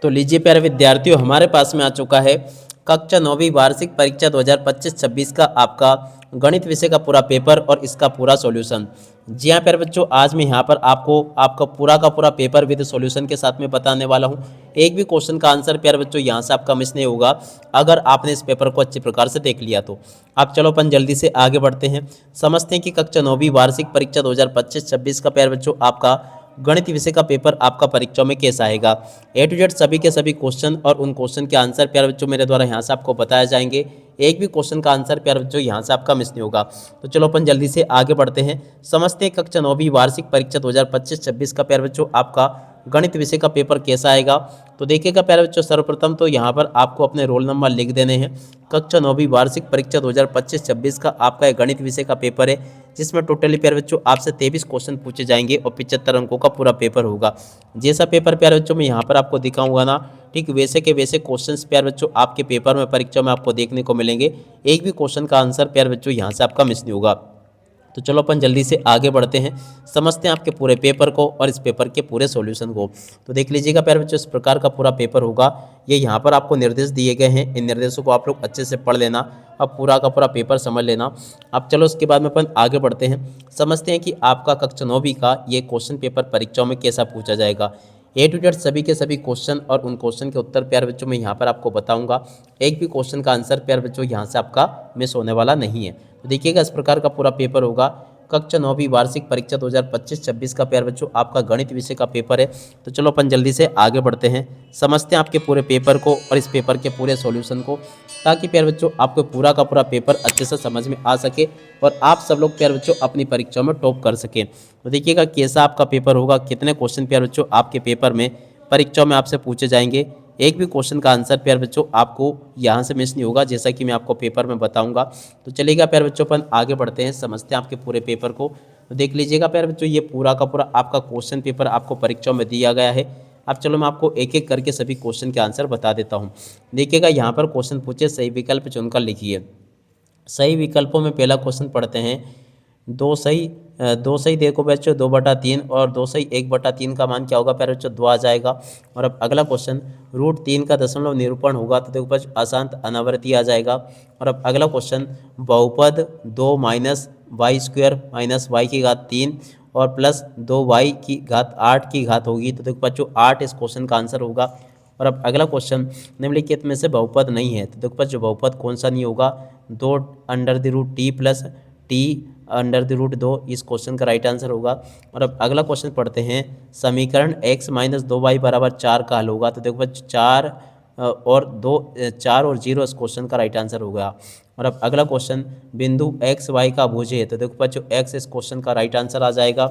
तो लीजिए प्यारे विद्यार्थियों, हमारे पास में आ चुका है कक्षा 9वीं वार्षिक परीक्षा 2025-26 का आपका गणित विषय का पूरा पेपर और इसका पूरा सॉल्यूशन। जी हाँ प्यारे बच्चों, आज मैं यहाँ पर आपको आपका पूरा का पूरा पेपर विद सॉल्यूशन के साथ में बताने वाला हूँ। एक भी क्वेश्चन का आंसर प्यारे बच्चों यहाँ से आपका मिस नहीं होगा अगर आपने इस पेपर को अच्छी प्रकार से देख लिया तो। आप चलो अपन जल्दी से आगे बढ़ते हैं, समझते हैं कि कक्षा 9वीं वार्षिक परीक्षा 2025-26 का प्यारे बच्चों आपका गणित विषय का पेपर आपका परीक्षा में कैसा आएगा। ए टू जेड सभी के सभी क्वेश्चन और उन क्वेश्चन के आंसर प्यारे बच्चों मेरे द्वारा यहाँ से आपको बताए जाएंगे। एक भी क्वेश्चन का आंसर प्यारे बच्चों यहाँ से आपका मिस नहीं होगा। तो चलो अपन जल्दी से आगे बढ़ते हैं, समझते हैं कक्षा 9वीं वार्षिक परीक्षा 2025-26 का प्यारे बच्चों आपका गणित विषय का पेपर कैसा आएगा। तो देखिएगा प्यारे बच्चों, सर्वप्रथम तो यहाँ पर आपको अपने रोल नंबर लिख देने हैं। कक्षा 9वीं वार्षिक परीक्षा 2025-26 का आपका एक गणित विषय का पेपर है, जिसमें टोटली प्यारे बच्चों आपसे 23 क्वेश्चन पूछे जाएंगे और 75 अंकों का पूरा पेपर होगा। जैसा पेपर प्यारे बच्चों मैं यहाँ पर आपको दिखाऊंगा ना, ठीक वैसे के वैसे क्वेश्चंस प्यारे बच्चों आपके पेपर में परीक्षा में आपको देखने को मिलेंगे। एक भी क्वेश्चन का आंसर प्यारे बच्चों यहाँ से आपका मिस नहीं होगा। तो चलो अपन जल्दी से आगे बढ़ते हैं, समझते हैं आपके पूरे पेपर को और इस पेपर के पूरे सॉल्यूशन को। तो देख लीजिएगा प्यारे बच्चों, इस प्रकार का पूरा पेपर होगा। ये यहाँ पर आपको निर्देश दिए गए हैं, इन निर्देशों को आप लोग अच्छे से पढ़ लेना, अब पूरा का पूरा पेपर समझ लेना। अब चलो उसके बाद में अपन आगे बढ़ते हैं, समझते हैं कि आपका कक्षा 9वीं का ये क्वेश्चन पेपर परीक्षाओं में कैसा पूछा जाएगा। ए टू जेड सभी के सभी क्वेश्चन और उन क्वेश्चन के उत्तर प्यारे बच्चों मैं यहाँ पर आपको बताऊंगा। एक भी क्वेश्चन का आंसर प्यारे बच्चों यहाँ से आपका मिस होने वाला नहीं है। तो देखिएगा इस प्रकार का पूरा पेपर होगा। कक्षा 9वीं वार्षिक परीक्षा 2025-26 का प्यारे बच्चों आपका गणित विषय का पेपर है। तो चलो अपन जल्दी से आगे बढ़ते हैं, समझते हैं आपके पूरे पेपर को और इस पेपर के पूरे सॉल्यूशन को, ताकि प्यारे बच्चों आपको पूरा का पूरा पेपर अच्छे से समझ में आ सके और आप सब लोग प्यारे बच्चों अपनी परीक्षा में टॉप कर सकें। तो देखिएगा कैसा आपका पेपर होगा, कितने क्वेश्चन प्यारे बच्चों आपके पेपर में परीक्षाओं में आपसे पूछे जाएंगे। एक भी क्वेश्चन का आंसर प्यारे बच्चों आपको यहाँ से मिस नहीं होगा, जैसा कि मैं आपको पेपर में बताऊंगा। तो चलिएगा प्यारे बच्चों अपन आगे बढ़ते हैं, समझते हैं आपके पूरे पेपर को। तो देख लीजिएगा प्यारे बच्चों, ये पूरा का पूरा आपका क्वेश्चन पेपर आपको परीक्षाओं में दिया गया है। अब चलो मैं आपको एक एक करके सभी क्वेश्चन के आंसर बता देता हूँ। देखिएगा यहाँ पर क्वेश्चन पूछे, सही विकल्प चुनकर लिखिए। सही विकल्पों में पहला क्वेश्चन पढ़ते हैं, दो सही देखो बच्चों 2/3 और 2 सही 1/3 का मान क्या होगा प्यारे बच्चों 2 आ जाएगा। और अब अगला क्वेश्चन, √3 का दशमलव निरूपण होगा तो देखो बच्चों अशांत अनावृत्ति आ जाएगा। और अब अगला क्वेश्चन, बहुपद 2 - y² - y की घात 3 और प्लस 2y की घात 8 की घात होगी तो देखो बच्चों 8 इस क्वेश्चन का आंसर होगा। और अब अगला क्वेश्चन, निम्नलिखित में से बहुपद नहीं है तो देखो बच्चों बहुपद कौन सा नहीं होगा, 2√t प्लस t √2 इस क्वेश्चन का राइट आंसर होगा। और अब अगला क्वेश्चन पढ़ते हैं, समीकरण x - 2y = 4 का हल होगा तो देखो बच्चों 4 और 0 इस क्वेश्चन का राइट आंसर होगा। और अब अगला क्वेश्चन, बिंदु x y का भुज है तो देखो बच्चों x इस क्वेश्चन का राइट आंसर आ जाएगा।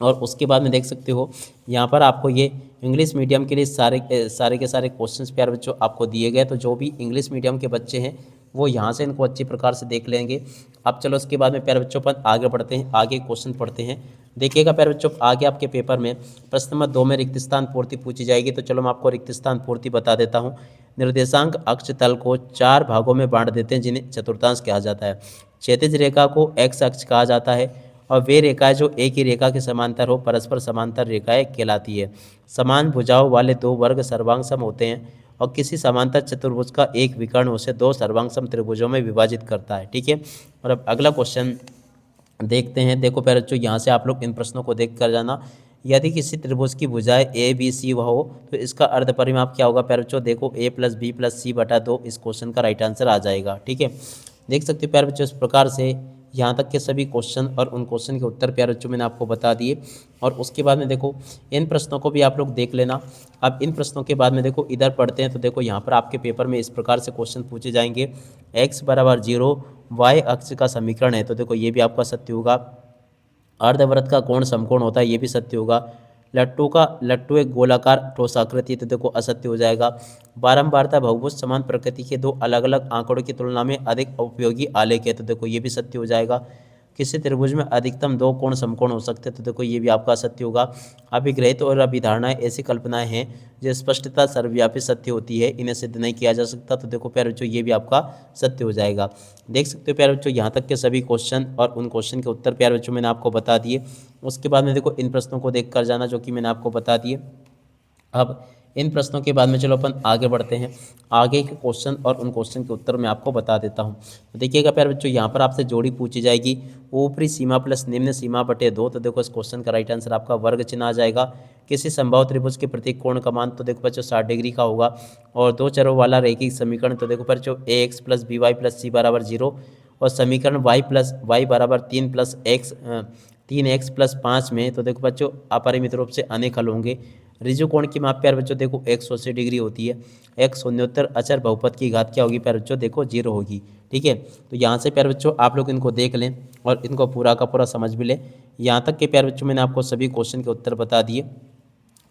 और उसके बाद में देख सकते हो यहाँ पर आपको ये इंग्लिश मीडियम के लिए सारे के सारे क्वेश्चंस प्यारे बच्चों आपको दिए गए, तो जो भी इंग्लिश मीडियम के बच्चे हैं वो यहाँ से इनको अच्छी प्रकार से देख लेंगे। अब चलो उसके बाद में प्यारे बच्चों पर आगे बढ़ते हैं, आगे क्वेश्चन पढ़ते हैं। देखिएगा प्यारे बच्चों, आगे आपके पेपर में प्रश्न नंबर 2 में रिक्त स्थान पूर्ति पूछी जाएगी। तो चलो मैं आपको रिक्त स्थान पूर्ति बता देता हूँ। निर्देशांक अक्ष तल को 4 भागों में बांट देते हैं जिन्हें चतुर्थांश कहा जाता है। क्षैतिज रेखा को एक्स अक्ष कहा जाता है और वे रेखाएं जो एक ही रेखा के समांतर हो परस्पर समांतर रेखाएं कहलाती है। समान भुजाओं वाले दो वर्ग सर्वांग होते हैं और किसी समांतर चतुर्भुज का एक विकर्ण उसे दो सर्वांग त्रिभुजों में विभाजित करता है। ठीक है। और अब अगला क्वेश्चन देखते हैं। देखो प्यारे बच्चों, यहाँ से आप लोग इन प्रश्नों को देख कर जाना। यदि किसी त्रिभुज की भुजाएं ए बी सी वह हो तो इसका अर्ध परिमाप क्या होगा प्यारे बच्चों, देखो a + b + c/2 इस क्वेश्चन का राइट आंसर आ जाएगा। ठीक है, देख सकते हो प्यारे बच्चों, इस प्रकार से यहाँ तक के सभी क्वेश्चन और उन क्वेश्चन के उत्तर प्यारे बच्चों मैंने आपको बता दिए। और उसके बाद में देखो इन प्रश्नों को भी आप लोग देख लेना। अब इन प्रश्नों के बाद में देखो इधर पढ़ते हैं। तो देखो यहाँ पर आपके पेपर में इस प्रकार से क्वेश्चन पूछे जाएंगे, x = 0 y अक्ष का समीकरण है तो देखो ये भी आपका सत्य होगा। अर्धवृत्त का कोण समकोण होता है, ये भी सत्य होगा। लट्टू एक गोलाकार ठोस आकृति तो देखो असत्य हो जाएगा। बारंबारता बहुभुज समान प्रकृति के दो अलग अलग आंकड़ों की तुलना में अधिक उपयोगी आलेख है तो देखो ये भी सत्य हो जाएगा। किसी त्रिभुज में अधिकतम दो कोण समकोण हो सकते हैं तो देखो ये भी आपका सत्य होगा। अभिग्रहित और अभिधारणाएं ऐसी कल्पनाएं हैं जो स्पष्टता सर्वव्यापी सत्य होती है, इन्हें सिद्ध नहीं किया जा सकता तो देखो प्यारे बच्चों ये भी आपका सत्य हो जाएगा। देख सकते हो प्यारे बच्चों, यहाँ तक के सभी क्वेश्चन और उन क्वेश्चन के उत्तर प्यारे बच्चों मैंने आपको बता दिए। उसके बाद में देखो इन प्रश्नों को देख कर जाना जो कि मैंने आपको बता दिए। अब इन प्रश्नों के बाद में चलो अपन आगे बढ़ते हैं। आगे के क्वेश्चन और उन क्वेश्चन के उत्तर मैं आपको बता देता हूँ। तो देखिएगा प्यारे बच्चों, यहाँ पर आपसे जोड़ी पूछी जाएगी, ऊपरी सीमा प्लस निम्न सीमा बटे 2। तो देखो इस क्वेश्चन का राइट आंसर आपका वर्ग चिन्ह आ जाएगा। किसी संभव त्रिभुज के प्रत्येक कोण का मान तो देखो बच्चों 60 डिग्री का होगा। और दो चरों वाला रैखिक समीकरण तो देखो बच्चों ax plus B Y plus C बराबर 0 और समीकरण y प्लस वाई बराबर 3 प्लस एक्स 3x प्लस 5 में तो देखो बच्चों अपरिमित रूप से अनेक हल होंगे। ऋजु कोण की माप प्यारे बच्चों देखो 180 डिग्री होती है। एक शून्योत्तर अचर बहुपद की घात क्या होगी प्यारे बच्चों, देखो 0 होगी। ठीक है, तो यहाँ से प्यारे बच्चों आप लोग इनको देख लें और इनको पूरा का पूरा समझ भी लें। यहाँ तक के प्यारे बच्चों मैंने आपको सभी क्वेश्चन के उत्तर बता दिए।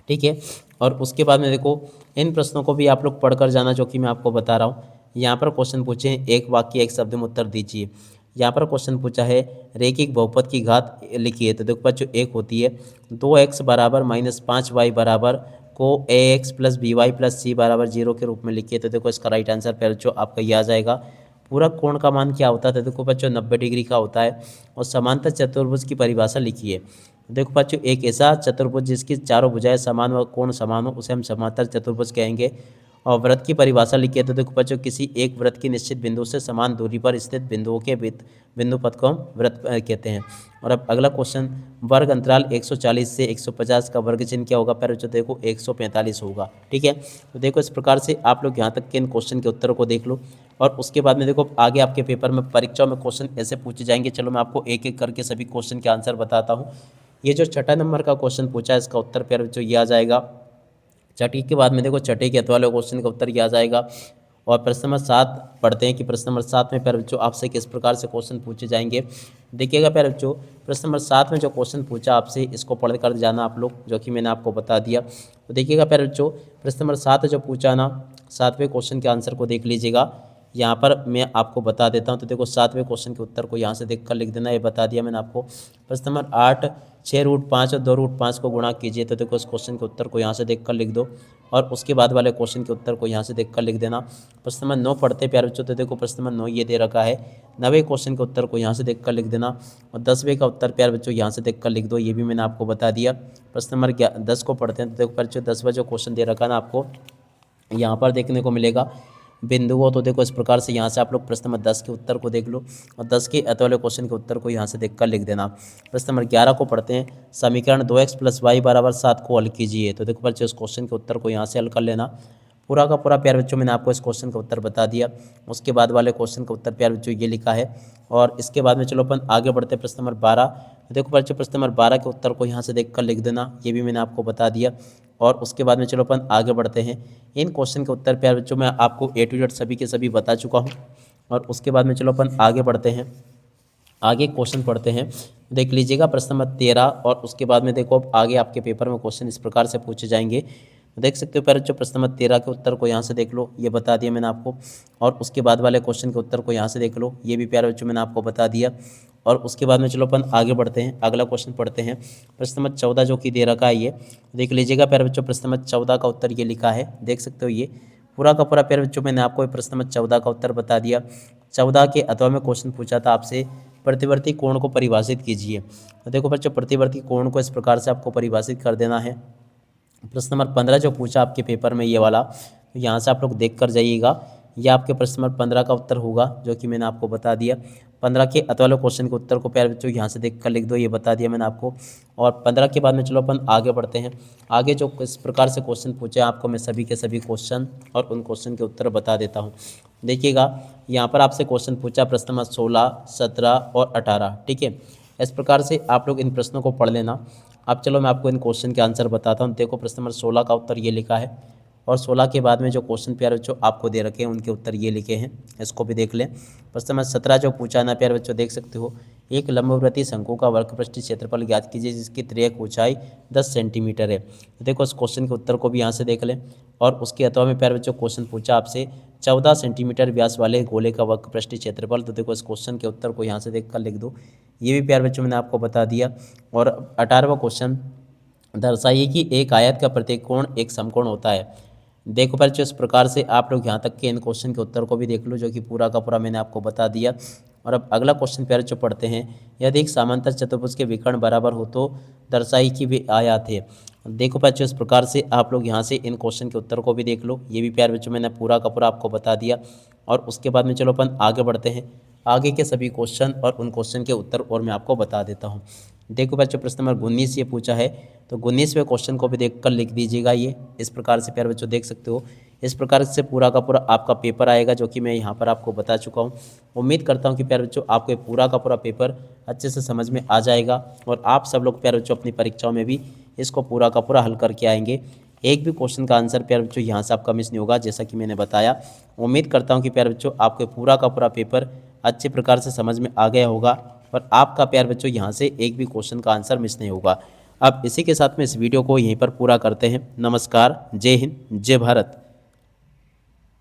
ठीक है, और उसके बाद में देखो इन प्रश्नों को भी आप लोग पढ़कर जाना जो कि मैं आपको बता रहा हूँ। यहाँ पर क्वेश्चन पूछे हैं, एक वाक्य एक शब्द में उत्तर दीजिए। यहाँ पर क्वेश्चन पूछा है रैखिक बहुपद की घात लिखिए। तो देखो बच्चों एक होती है 2x बराबर -5y बराबर को ax plus B Y plus C बराबर 0 के रूप में लिखिए। तो देखो इसका राइट आंसर फिर जो आपका ये आ जाएगा। पूरा कोण का मान क्या होता है, तो देखो बच्चों 90 डिग्री का होता है। और समांतर चतुर्भुज की परिभाषा लिखिए। देखो बच्चों एक ऐसा चतुर्भुज जिसकी चारों भुजाएं समान व कोण समान हो उसे हम समांतर चतुर्भुज कहेंगे। और वृत्त की परिभाषा लिखिए। तो देखो बच्चों किसी एक वृत्त की निश्चित बिंदु से समान दूरी पर स्थित बिंदुओं के बिंदु पथ को हम वृत्त कहते हैं। और अब अगला क्वेश्चन, वर्ग अंतराल 140 से 150 का वर्ग चिन्ह क्या होगा प्यारे बच्चों, देखो 145 होगा। ठीक है, तो देखो इस प्रकार से आप लोग यहाँ तक के इन क्वेश्चन के उत्तर को देख लो। और उसके बाद में देखो आगे आपके पेपर में परीक्षा में क्वेश्चन ऐसे पूछे जाएंगे। चलो मैं आपको एक एक करके सभी क्वेश्चन के आंसर बताता हूँ। ये जो छठा नंबर का क्वेश्चन पूछा है इसका उत्तर प्यारे बच्चों ये आ जाएगा। छठी के बाद में देखो छठे के वाले क्वेश्चन का उत्तर क्या आ जाएगा। और प्रश्न नंबर 7 पढ़ते हैं कि प्रश्न नंबर 7 में प्यारे बच्चों आपसे किस प्रकार से क्वेश्चन पूछे जाएंगे। देखिएगा प्यारे बच्चों, प्रश्न नंबर 7 में जो क्वेश्चन पूछा आपसे इसको पढ़ कर जाना आप लोग, जो कि मैंने आपको बता दिया। तो देखिएगा प्यारे बच्चों, प्रश्न नंबर 7 जो पूछा ना, 7वें क्वेश्चन के आंसर को देख लीजिएगा। यहाँ पर मैं आपको बता देता हूँ। तो देखो 7वें क्वेश्चन के उत्तर को यहाँ से देख कर लिख देना, ये बता दिया मैंने आपको। प्रश्न नंबर 8, 6√5 और 2√5 को गुणा कीजिए। तो देखो इस क्वेश्चन के उत्तर को यहाँ से देख कर लिख दो। और उसके बाद वाले क्वेश्चन के उत्तर को यहाँ से देख कर लिख देना। प्रश्न नंबर 9 पढ़ते प्यारे बच्चों। तो देखो प्रश्न नंबर 9 ये दे रखा है। 9वें क्वेश्चन के उत्तर को यहाँ से देख कर लिख देना। और 10वें का उत्तर प्यारे बच्चों यहाँ से देख कर लिख दो, ये भी मैंने आपको बता दिया। प्रश्न नंबर 10 को पढ़ते हैं। तो देखो बच्चों 10वां जो क्वेश्चन दे रखा है ना आपको, यहाँ पर देखने को मिलेगा बिंदुओं। तो देखो इस प्रकार से यहाँ से आप लोग प्रश्न नंबर 10 के उत्तर को देख लो और 10 के वाले क्वेश्चन के उत्तर को यहाँ से देख कर लिख देना। प्रश्न नंबर 11 को पढ़ते हैं, समीकरण 2x प्लस वाई बराबर 7 को हल कीजिए। तो देखो बच्चों इस क्वेश्चन के उत्तर को यहाँ से हल कर लेना। पूरा का पूरा प्यारे बच्चों मैंने आपको इस क्वेश्चन का उत्तर बता दिया। उसके बाद वाले क्वेश्चन का उत्तर प्यारे बच्चों ये लिखा है। और इसके बाद में चलो अपन आगे बढ़ते हैं प्रश्न नंबर 12। तो देखो बच्चों प्रश्न नंबर 12 के उत्तर को यहाँ से देख कर लिख देना, ये भी मैंने आपको बता दिया। और उसके बाद में चलो अपन आगे बढ़ते हैं। इन क्वेश्चन के उत्तर प्यारे बच्चों मैं आपको A to Z सभी के सभी बता चुका हूँ। और उसके बाद में चलो अपन आगे बढ़ते हैं, आगे क्वेश्चन पढ़ते हैं। देख लीजिएगा प्रश्न नंबर 13। और उसके बाद में देखो अब आगे आपके पेपर में क्वेश्चन इस प्रकार से पूछे जाएंगे। देख सकते हो प्यारे बच्चों प्रश्न नंबर 13 के उत्तर को यहाँ से देख लो, ये बता दिया मैंने आपको। और उसके बाद वाले क्वेश्चन के उत्तर को यहाँ से देख लो, ये भी प्यारे बच्चों मैंने आपको बता दिया। और उसके बाद में चलो अपन आगे बढ़ते हैं, अगला क्वेश्चन पढ़ते हैं। प्रश्न नंबर 14 जो कि दे रखा है, ये देख लीजिएगा प्यारे बच्चों। प्रश्न नंबर 14 का उत्तर ये लिखा है, देख सकते हो। ये पूरा का पूरा प्यारे बच्चों मैंने आपको प्रश्न नंबर 14 का उत्तर बता दिया। 14 के अथवा में क्वेश्चन पूछा था आपसे, प्रतिवर्ती कोण को परिभाषित कीजिए। तो देखो बच्चों प्रतिवर्ती कोण को इस प्रकार से आपको परिभाषित कर देना है। प्रश्न नंबर 15 जो पूछा आपके पेपर में ये वाला, तो यहाँ से आप लोग देख कर जाइएगा। ये आपके प्रश्न नंबर 15 का उत्तर होगा, जो कि मैंने आपको बता दिया। 15 के अतवाले क्वेश्चन के उत्तर को प्यारे बच्चों यहाँ से देख कर लिख दो, ये बता दिया मैंने आपको। और 15 के बाद में चलो अपन आगे बढ़ते हैं। आगे जो इस प्रकार से क्वेश्चन पूछे आपको मैं सभी के सभी क्वेश्चन और उन क्वेश्चन के उत्तर बता देता हूँ। देखिएगा यहाँ पर आपसे क्वेश्चन पूछा प्रश्न नंबर 16, 17 और 18। ठीक है, इस प्रकार से आप लोग इन प्रश्नों को पढ़ लेना। अब चलो मैं आपको इन क्वेश्चन के आंसर बताता हूँ। देखो प्रश्न नंबर 16 का उत्तर ये लिखा है। और 16 के बाद में जो क्वेश्चन प्यारे बच्चों आपको दे रखे हैं उनके उत्तर ये लिखे हैं, इसको भी देख लें। प्रश्न नंबर 17 जो पूछा ना प्यारे बच्चों, देख सकते हो। एक लंबवृत्तीय शंकु का वर्गपृष्ठीय क्षेत्रफल ज्ञात कीजिए जिसकी तिर्यक ऊंचाई 10 सेंटीमीटर है। तो देखो इस क्वेश्चन के उत्तर को भी यहाँ से देख लें। और उसके अथवा में प्यारे बच्चों क्वेश्चन पूछा आपसे 14 सेंटीमीटर व्यास वाले गोले का वर्गपृष्ठीय क्षेत्रफल। तो देखो इस क्वेश्चन के उत्तर को यहाँ से देख कर लिख दो, ये भी प्यारे बच्चों मैंने आपको बता दिया। और 18वां क्वेश्चन, दर्शाइए कि एक आयत का प्रत्येक कोण एक समकोण होता है। देखो बच्चों इस प्रकार से आप लोग यहाँ तक के इन क्वेश्चन के उत्तर को भी देख लो, जो कि पूरा का पूरा मैंने आपको बता दिया। और अब अगला क्वेश्चन प्यारे जो पढ़ते हैं, यदि एक समांतर चतुर्भुज के विकर्ण बराबर हो तो दर्शाई कि वे आयत है। देखो बच्चों, इस प्रकार से आप लोग यहाँ से इन क्वेश्चन के उत्तर को भी देख लो। ये भी प्यारे बच्चों मैंने पूरा का पूरा आपको बता दिया। और उसके बाद में चलो अपन आगे बढ़ते हैं। आगे के सभी क्वेश्चन और उन क्वेश्चन के उत्तर और मैं आपको बता देता हूँ। देखो बच्चों, प्रश्न नंबर 19 ये पूछा है, तो 19वें क्वेश्चन को भी देख कर लिख दीजिएगा। ये इस प्रकार से प्यारे बच्चों देख सकते हो। इस प्रकार से पूरा का पूरा आपका पेपर आएगा, जो कि मैं यहाँ पर आपको बता चुका हूँ। उम्मीद करता हूँ कि प्यारे बच्चों आपको ये पूरा का पूरा पेपर अच्छे से समझ में आ जाएगा और आप सब लोग प्यारे बच्चों अपनी परीक्षाओं में भी इसको पूरा का पूरा हल करके आएंगे। एक भी क्वेश्चन का आंसर प्यारे बच्चों यहाँ से आपका मिस नहीं होगा, जैसा कि मैंने बताया। उम्मीद करता हूँ कि प्यारे बच्चों आपको पूरा का पूरा पेपर अच्छे प्रकार से समझ में आ गया होगा और आपका प्यारे बच्चों यहाँ से एक भी क्वेश्चन का आंसर मिस नहीं होगा। अब इसी के साथ में इस वीडियो को यहीं पर पूरा करते हैं। नमस्कार, जय हिंद, जय भारत।